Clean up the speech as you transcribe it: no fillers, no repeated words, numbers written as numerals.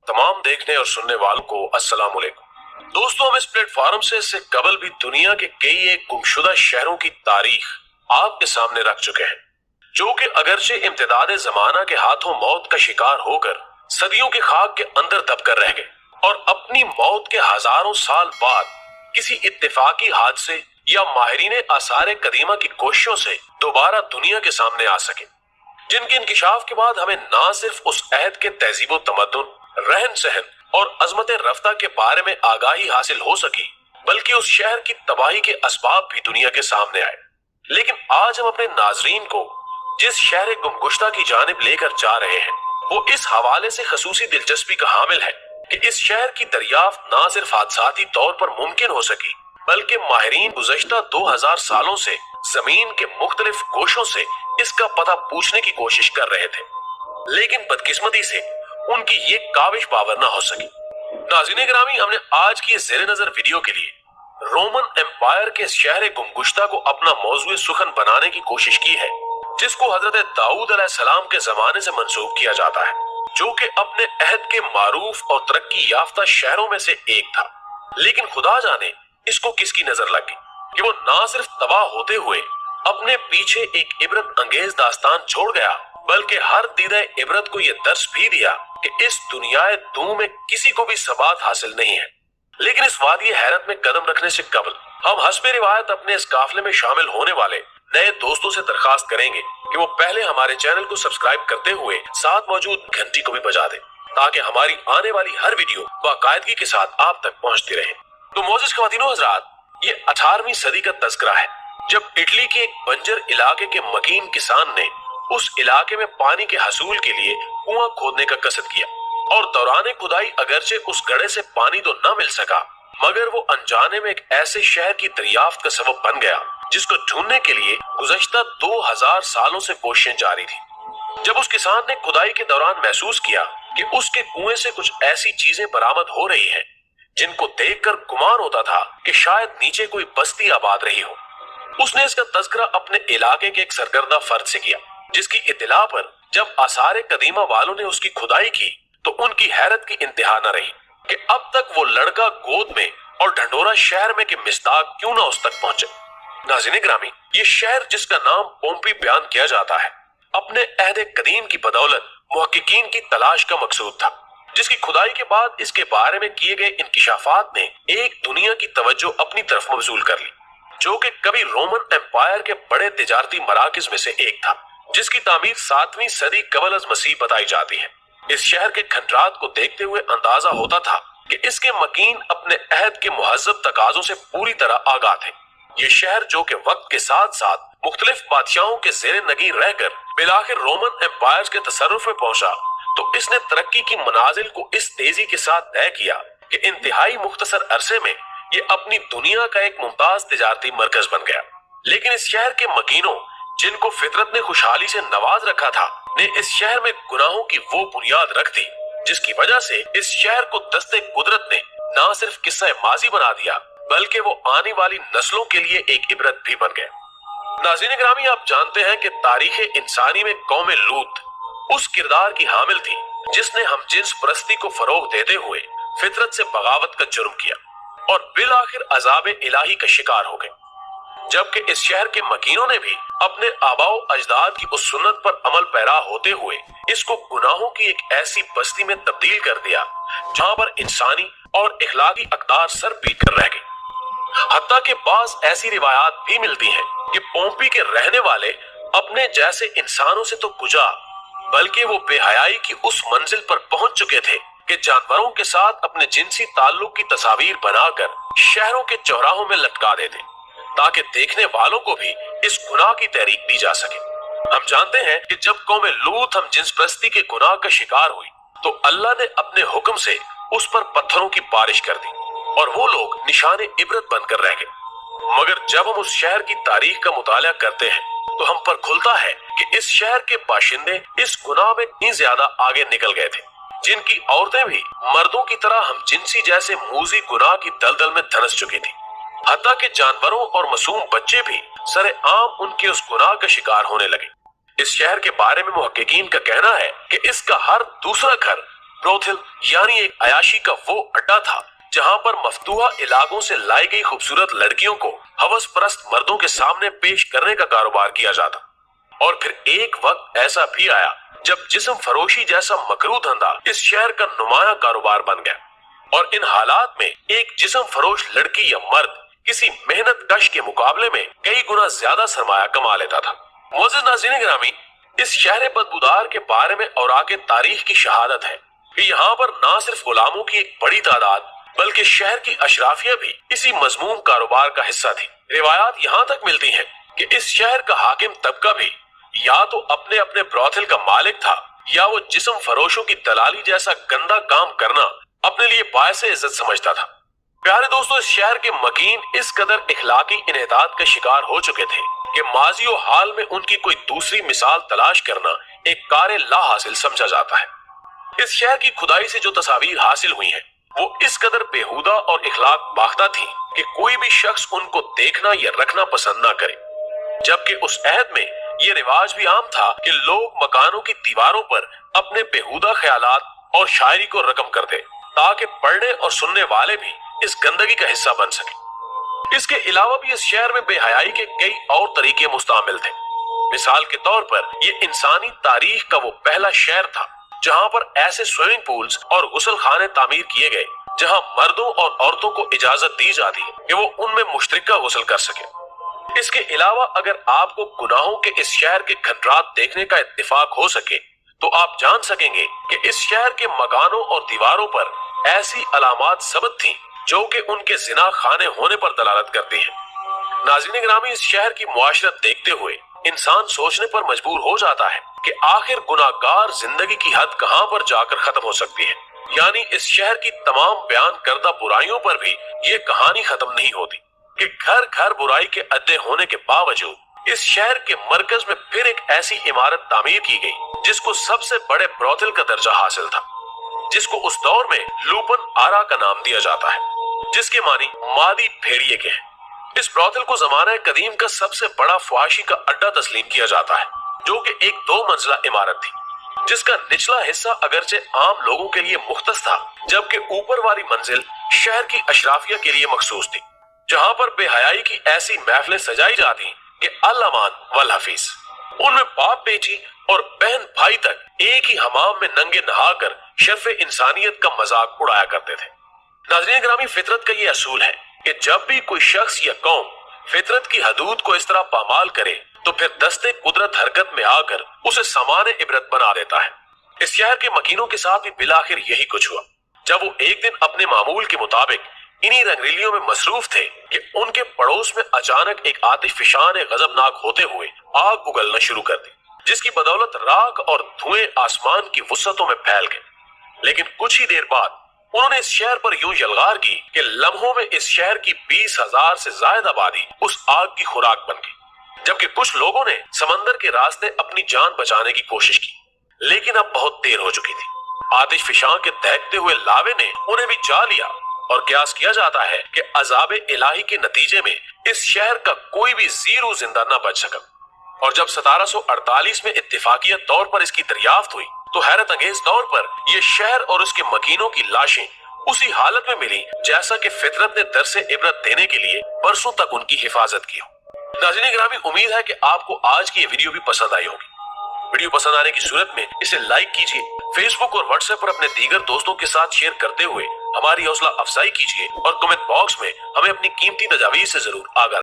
तमाम देखने और सुनने वालों को अस्सलाम वालेकुम। दोस्तों, हम इस प्लेटफॉर्म से इससे कबल भी दुनिया के कई एक गुमशुदा शहरों की तारीख आपके सामने रख चुके हैं, जो कि अगरचे इम्तिदाद जमाना के हाथों मौत का शिकार होकर सदियों की खाक के अंदर दबकर रह गए और अपनी मौत के हजारों साल बाद किसी इत्तेफाकी हादसे या माहिरीन आसार कदीमा की कोशिशों से दोबारा दुनिया के सामने आ सके, जिनके इंकिशाफ के बाद हमें ना सिर्फ उस अहद के तहजीब तमद्दुन, रहन सहन और अजमत रफ्ता के बारे में आगाही हासिल हो सकी, बल्कि उस शहर की तबाही के असबाब भी दुनिया के सामने आए। लेकिन आज हम अपने नाजरीन को जिस शहर गुमगुश्ता की जानिब लेकर जा रहे हैं, वो इस हवाले से खसूसी दिलचस्पी का हामिल है कि इस शहर की दरियाफ्त ना सिर्फ हादसाती तौर पर मुमकिन हो सकी, बल्कि माहिरीन गुज़श्ता 2000 सालों से जमीन के मुख्तलिफ गोशों से इसका पता पूछने की कोशिश कर रहे थे, लेकिन बदकिस्मती से उनकी ये काविश बावर ना हो सकी। नाज़रीन गिरामी, हमने आज की ज़ेरे नजर वीडियो के लिए रोमन एम्पायर के शहर गुमगुश्ता को अपना मौजूद सुखन बनाने की कोशिश की है, जिसको हजरत दाऊद अलैहिस्सलाम के जमाने से मंसूब किया जाता है, जो कि अपने अहद के मारूफ और तरक्की याफ्ता शहरों में से एक था। लेकिन खुदा जाने इसको किसकी नजर लग गई कि वो ना सिर्फ तबाह होते हुए अपने पीछे एक इबरत अंगेज दास्तान छोड़ गया, बल्कि हर दीदा इबरत को यह दर्स भी दिया कि इस दुनियाए दू में किसी को भी सबात हासिल नहीं है। लेकिन इस वादी हैरत में कदम रखने से कबल हम हस्बे रिवायत अपने इस काफिले में शामिल होने वाले नए दोस्तों से दरखास्त करेंगे कि वो पहले हमारे चैनल को सब्सक्राइब करते हुए साथ मौजूद घंटी को भी बजा दें, ताकि हमारी आने वाली हर वीडियो बाकायदगी के साथ आप तक पहुंचती रहे। तो मोअज़्ज़िज़ ख़वातीनो हज़रात, ये 18वीं सदी का तज़किरा है, जब इटली के एक बंजर इलाके के मकीन किसान ने उस इलाके में पानी के हसूल के लिए कुआं खोदने का कसद किया, और दौरान खुदाई अगरचे उस गड्ढे से पानी तो न मिल सका, मगर वो अनजाने में एक ऐसे शहर की दरियाफ्त का सबब बन गया जिसको ढूंढने के लिए गुज़श्ता 2000 सालों से कोशिशें जारी थी। जब उस किसान ने खुदाई के दौरान महसूस किया कि उसके कुएं से कुछ ऐसी चीजें बरामद हो रही हैं जिनको देखकर गुमान होता था कि शायद नीचे कोई बस्ती आबाद रही हो, उसने इसका तज़किरा अपने इलाके के एक सरगर्दा फर्द से किया, जिसकी इत्तला पर जब आसार कदीमा वालों ने उसकी खुदाई की तो उनकी हैरत की इंतहा न रही कि अब तक वो लड़का गोद में और ढंडोरा शहर में के मिस्दाक क्यों ना उस तक पहुंचे। नाज़रीन ग्रामी, ये शहर जिसका नाम पोम्पी बयान किया जाता है, अपने अहद कदीम की बदौलत मुहक्किकीन की तलाश का मकसूद था, जिसकी खुदाई के बाद इसके बारे में किए गए इंकिशाफात ने एक दुनिया की तवज्जो अपनी तरफ मबजूल कर ली, जो कि कभी रोमन एम्पायर के बड़े तिजारती मराकिज में से एक था, जिसकी तामीर 7वीं सदी कबल अज मसीह बताई जाती है। इस शहर के खंडरात को देखते हुए अंदाजा होता था कि इसके मकीन अपने अहद के मुहज्जब तकाजों से पूरी तरह आगाह थे। ये शहर, जो कि वक्त के साथ साथ मुख्तलिफ बादशाहों के ज़ेरे नगीर रहकर बिलाखिर रोमन एम्पायर के तसर्रुफ में पहुंचा, तो इसने तरक्की की मनाजिल को इस तेजी के साथ तय किया कि इंतहाई मुख्तसर अरसे में ये अपनी दुनिया का एक मुमताज तिजारती मरकज बन गया। लेकिन इस शहर के मकीनों, जिनको फितरत ने खुशहाली से नवाज रखा था, ने इस शहर में गुनाहों की वो बुनियाद रख दी जिसकी वजह से इस शहर को दस्ते कुदरत ने ना सिर्फ किस्सा माजी बना दिया, बल्कि वो आने वाली नस्लों के लिए एक इबरत भी बन गया। नाज़रीन ग्रामी, आप जानते हैं कि तारीख इंसानी में कौम लूत उस किरदार की हामिल थी जिसने हम जिन्स परस्ती को फरोग देते हुए फितरत से बगावत का जुर्म किया और बिलाखिर अजाब इलाही का शिकार हो गए। जबकि इस शहर के मकीनों ने भी अपने आबाओ अजदाद की उस सुन्नत पर अमल पैरा होते हुए इसको गुनाहों की एक ऐसी बस्ती में तब्दील कर दिया जहां पर इंसानी और इखलाकी अक़दार सर पीट कर रह गई। हत्ता के बाज़ ऐसी रिवायात भी मिलती हैं कि पोम्पी के रहने वाले अपने जैसे इंसानों से तो कुजा, बल्कि वो बेहयाई की उस मंजिल पर पहुंच चुके थे कि जानवरों के साथ अपने जिनसी ताल्लुक की तस्वीर बनाकर शहरों के चौराहों में लटका देते, ताकि देखने वालों को भी इस गुनाह की तहरीक दी जा सके। हम जानते हैं कि जब कौम लूत हम जिन्स परस्ती के गुनाह का शिकार हुई, तो अल्लाह ने अपने हुक्म से उस पर पत्थरों की बारिश कर दी और वो लोग निशाने इबरत बनकर रह गए। मगर जब हम उस शहर की तारीख का मुताला करते हैं, तो हम पर खुलता है कि इस शहर के बाशिंदे इस गुनाह में इतनी ज्यादा आगे निकल गए थे, जिनकी औरतें भी मर्दों की तरह हम जिनसी जैसे मूजी गुनाह की दलदल में धंस चुकी थी। हत्ता के जानवरों और मासूम बच्चे भी सरेआम उनके उस गुनाह का शिकार होने लगे। इस शहर के बारे में मुहक्किकीन का कहना है कि इसका हर दूसरा घर ब्रोथिल यानी एक अयाशी का वो अड्डा था जहां पर मफतूहा इलाकों से लाई गई खूबसूरत लड़कियों को हवस परस्त मर्दों के सामने पेश करने का कारोबार किया जाता। और फिर एक वक्त ऐसा भी आया जब जिस्म फरोशी जैसा मकरू धंधा इस शहर का नुमाया कारोबार बन गया। और इन हालात में एक जिस्म फरोश लड़की या मर्द किसी मेहनत कश के मुकाबले में कई गुना ज्यादा सरमाया कमा लेता था। मोअज़्ज़िज़ नाज़रीन गिरामी, इस शहर बदबूदार के बारे में औराके तारीख की शहादत है कि यहाँ पर न सिर्फ गुलामों की एक बड़ी तादाद बल्कि शहर की अशराफिया भी इसी मजमूम कारोबार का हिस्सा थी। रिवायात यहाँ तक मिलती हैं कि इस शहर का हाकिम तबका भी या तो अपने अपने ब्रोथिल का मालिक था या वो जिस्म फरोशों की दलाली जैसा गंदा काम करना अपने लिए बायसे इज्जत समझता था। प्यारे दोस्तों, इस शहर के मकीन इस कदर इखलाकी इन्हितात का शिकार हो चुके थे कि माजी और हाल में उनकी कोई दूसरी मिसाल तलाश करना एक कारे ला हासिल समझा जाता है। इस शहर की खुदाई से जो तस्वीर हासिल हुई हैं, वो इस कदर बेहुदा और इखलाक बाख्ता थी कि कोई भी शख्स उनको देखना या रखना पसंद ना करे। जबकि उस अहद में ये रिवाज भी आम था कि लोग मकानों की दीवारों पर अपने बेहुदा ख्यालात और शायरी को रकम करते ताकि पढ़ने और सुनने वाले भी इस गंदगी का हिस्सा बन सके। इसके अलावा भी इस शहर में बेहयाई के कई और तरीके मुस्तमिल थे। मिसाल के तौर पर ये इंसानी तारीख का वो पहला शहर था जहां पर ऐसे स्विमिंग पूल्स और गुसल खाने तामीर किए गए जहां मर्दों और औरतों को इजाजत दी जाती कि वो उनमें मुश्तरका गुसल कर सके। इसके अलावा अगर आपको गुनाहों के इस शहर के खंडरात देखने का इत्तेफाक हो सके तो आप जान सकेंगे कि इस शहर के मकानों और दीवारों पर ऐसी अलामात सबत थी जो कि उनके जिना खाने होने पर दलालत करती हैं। नाज़रीन गिरामी, इस शहर की मुआशरत देखते हुए इंसान सोचने पर मजबूर हो जाता है कि आखिर गुनाहगार जिंदगी की हद कहां पर जाकर खत्म हो सकती है। यानी इस शहर की तमाम बयान करदा बुराइयों पर भी ये कहानी खत्म नहीं होती कि घर घर बुराई के अड्डे होने के बावजूद इस शहर के मरकज में फिर एक ऐसी इमारत तामीर की गई जिसको सबसे बड़े ब्रोथिल का दर्जा हासिल था, जिसको उस दौर में लूपन आरा का नाम दिया जाता है, जिसके मानी मादी भेड़िए के हैं। इस ब्रोथिल को जमाना कदीम का सबसे बड़ा फवाशी का अड्डा तस्लीम किया जाता है, जो कि एक 2 मंजिला इमारत थी जिसका निचला हिस्सा अगरचे आम लोगों के लिए मुख्तस था, जबकि ऊपर वाली मंजिल शहर की अशराफिया के लिए मखसूस थी, जहां पर बेहयाई की ऐसी महफिलें सजाई जाती कि अल अमान वल हफीज। उनमें बाप बेटी और बहन भाई तक एक ही हमाम में नंगे नहाकर शर्फ इंसानियत का मजाक उड़ाया करते थे। नाज़रीन गिरामी, फितरत का ये असूल है कि जब भी कोई शख्स या कौम फितरत की हदूद को इस तरह पामाल करे तो फिर दस्ते कुदरत हरकत में आकर उसे सामान्य इबरत बना देता है। इस शहर के मकीनों के साथ भी बिलाखिर यही कुछ हुआ जब वो एक दिन अपने मामूल के मुताबिक इन्हीं रंगरीलियों में मसरूफ थे कि उनके पड़ोस में अचानक एक आतिशफिशान गजबनाक होते हुए आग उगलना शुरू कर दी, जिसकी बदौलत राख और धुएं आसमान की वुसअतों में फैल गए। लेकिन कुछ ही देर बाद उन्होंने इस शहर पर यूं यलगार की कि लम्हों में इस शहर की 20,000 से ज्यादा आबादी उस आग की खुराक बन गई। जबकि कुछ लोगों ने समंदर के रास्ते अपनी जान बचाने की कोशिश की, लेकिन अब बहुत देर हो चुकी थी। आतिशफिशां के दहकते हुए लावे ने उन्हें भी जा लिया और कयास किया जाता है कि अजाब इलाही के नतीजे में इस शहर का कोई भी जीरू जिंदा न बच सका। और जब 1748 में इत्तेफाकिया तौर पर इसकी दरियाफ्त हुई तो हैरत अंगेज तौर पर यह शहर और उसके मकीनों की लाशें उसी हालत में मिली जैसा कि फितरत ने दरसे इबरत देने के लिए बरसों तक उनकी हिफाजत की हो। नाज़रीन गिरामी, उम्मीद है कि आपको आज की ये वीडियो भी पसंद आई होगी। वीडियो पसंद आने की सूरत में इसे लाइक कीजिए, फेसबुक और व्हाट्सएप पर अपने दीगर दोस्तों के साथ शेयर करते हुए हमारी हौसला अफजाई कीजिए और कमेंट बॉक्स में हमें अपनी कीमती तजावीज़ से जरूर आगाह